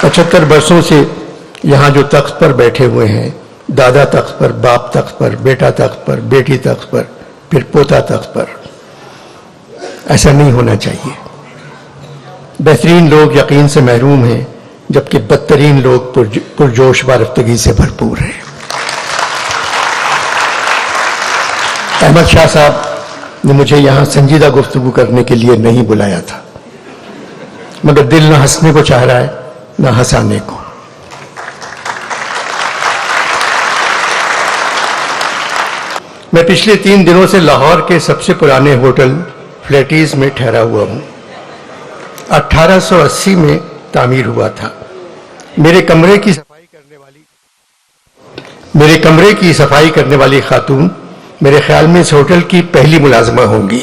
75 वर्षों से यहाँ जो तख्त पर बैठे हुए हैं, दादा तख्त पर, बाप तख्त पर, बेटा तख्त पर, बेटी तख्त पर, फिर पोता तख्त पर, ऐसा नहीं होना चाहिए। बेहतरीन लोग यकीन से महरूम हैं, जबकि बदतरीन लोग पुरजोश वारफ्तगी से भरपूर हैं। अहमद शाह साहब ने मुझे यहाँ संजीदा गुफ्तगू करने के लिए नहीं बुलाया था, मगर दिल न हंसने को चाह रहा है न हंसाने को। मैं पिछले 3 दिनों से लाहौर के सबसे पुराने होटल फ्लैटीज में ठहरा हुआ हूँ। 1880 में तामीर हुआ था। मेरे कमरे की सफाई करने वाली खातून मेरे ख्याल में इस होटल की पहली मुलाजमा होंगी।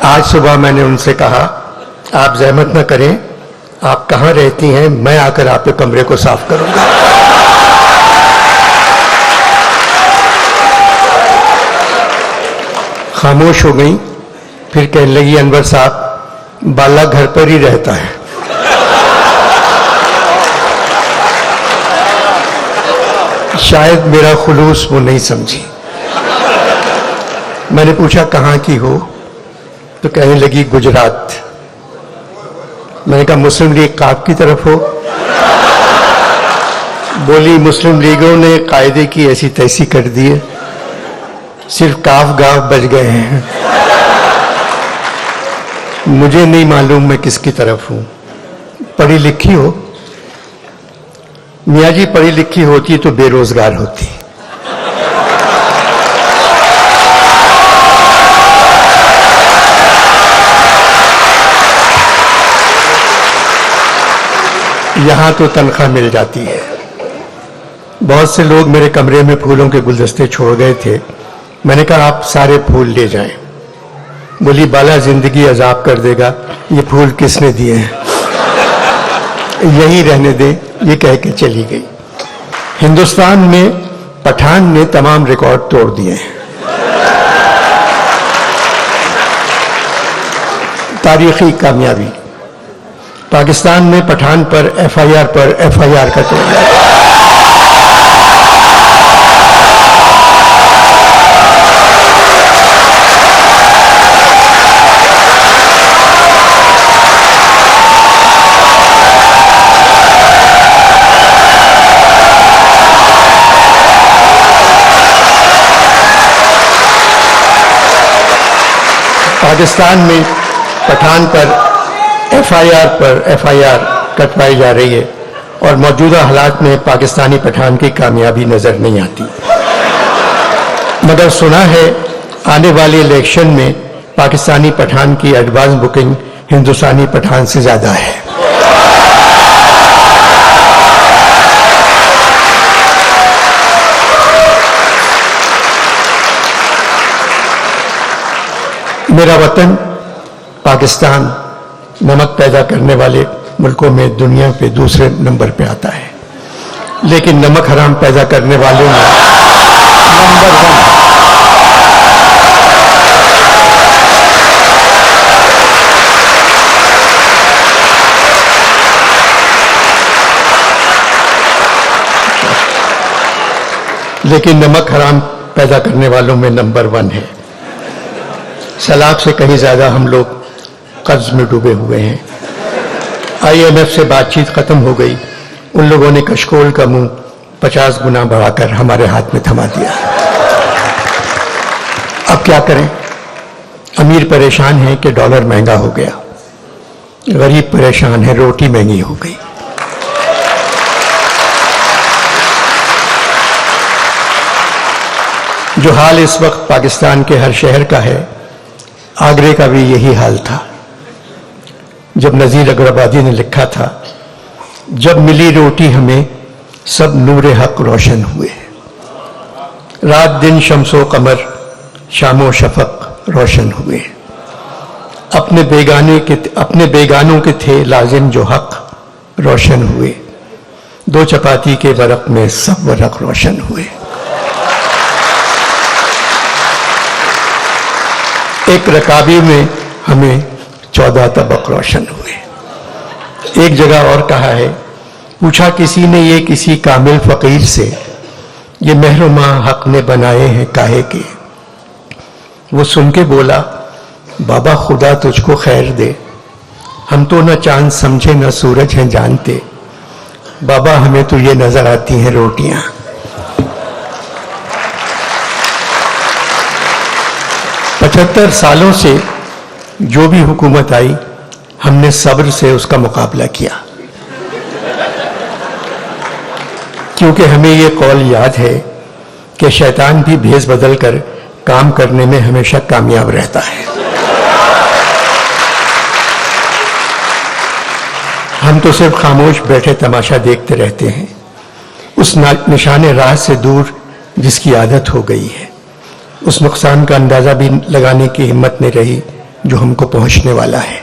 आज सुबह मैंने उनसे कहा, आप जहमत न करें, आप कहाँ रहती हैं, मैं आकर आपके कमरे को साफ करूंगा। खामोश हो गई, फिर कहने लगी, अनवर साहब बाला घर पर ही रहता है। शायद मेरा खुलूस वो नहीं समझी। मैंने पूछा कहाँ की हो, तो कहने लगी गुजरात। मैंने कहा मुस्लिम लीग काफ की तरफ हो? बोली मुस्लिम लीगों ने कायदे की ऐसी तैसी कर दी है, सिर्फ काफ गाफ बच गए हैं। मुझे नहीं मालूम मैं किसकी तरफ हूं। पढ़ी लिखी हो? मियाँ जी पढ़ी लिखी होती तो बेरोजगार होती। यहां तो तनख्वाह मिल जाती है। बहुत से लोग मेरे कमरे में फूलों के गुलदस्ते छोड़ गए थे। मैंने कहा आप सारे फूल ले जाएं। बोली बाला जिंदगी अजाब कर देगा, ये फूल किसने दिए हैं, यही रहने दे, ये कह के चली गई। हिंदुस्तान में पठान ने तमाम रिकॉर्ड तोड़ दिए हैं। तारीखी कामयाबी। पाकिस्तान में पठान पर एफआईआर का तोड़ दिया। पाकिस्तान में पठान पर एफआईआर कटवाई जा रही है और मौजूदा हालात में पाकिस्तानी पठान की कामयाबी नजर नहीं आती। मगर सुना है आने वाले इलेक्शन में पाकिस्तानी पठान की एडवांस बुकिंग हिंदुस्तानी पठान से ज्यादा है। मेरा वतन पाकिस्तान नमक पैदा करने वाले मुल्कों में दुनिया पे दूसरे नंबर पे आता है, लेकिन नमक हराम पैदा करने वालों में नंबर 1 लेकिन नमक हराम पैदा करने वालों में नंबर 1 है। सलाख से कहीं ज्यादा हम लोग कर्ज में डूबे हुए हैं। आईएमएफ से बातचीत खत्म हो गई, उन लोगों ने कशकोल का मुंह 50 गुना बढ़ाकर हमारे हाथ में थमा दिया। अब क्या करें? अमीर परेशान है कि डॉलर महंगा हो गया, गरीब परेशान है रोटी महंगी हो गई। जो हाल इस वक्त पाकिस्तान के हर शहर का है, आगरे का भी यही हाल था। जब नजीर अग्रवादी ने लिखा था, जब मिली रोटी हमें सब नूरे हक रोशन हुए, रात दिन शम्सो कमर शामो शफक रोशन हुए, अपने बेगानों के थे लाजिम जो हक रोशन हुए, 2 चपाती के वरक में सब वरक रोशन हुए। एक रकाबी में हमें 14 तबक रोशन हुए। एक जगह और कहा है, पूछा किसी ने ये किसी कामिल फकीर से, ये महरुमा हक ने बनाए हैं काहे के। वो सुन के बोला, बाबा खुदा तुझको खैर दे, हम तो न चांद समझे न सूरज हैं जानते, बाबा हमें तो ये नजर आती हैं रोटियां। पचहत्तर सालों से जो भी हुकूमत आई, हमने सब्र से उसका मुकाबला किया, क्योंकि हमें ये कौल याद है कि शैतान भी भेस बदल कर काम करने में हमेशा कामयाब रहता है। हम तो सिर्फ खामोश बैठे तमाशा देखते रहते हैं, उस निशाने राह से दूर जिसकी आदत हो गई है, उस नुकसान का अंदाजा भी लगाने की हिम्मत नहीं रही जो हमको पहुंचने वाला है।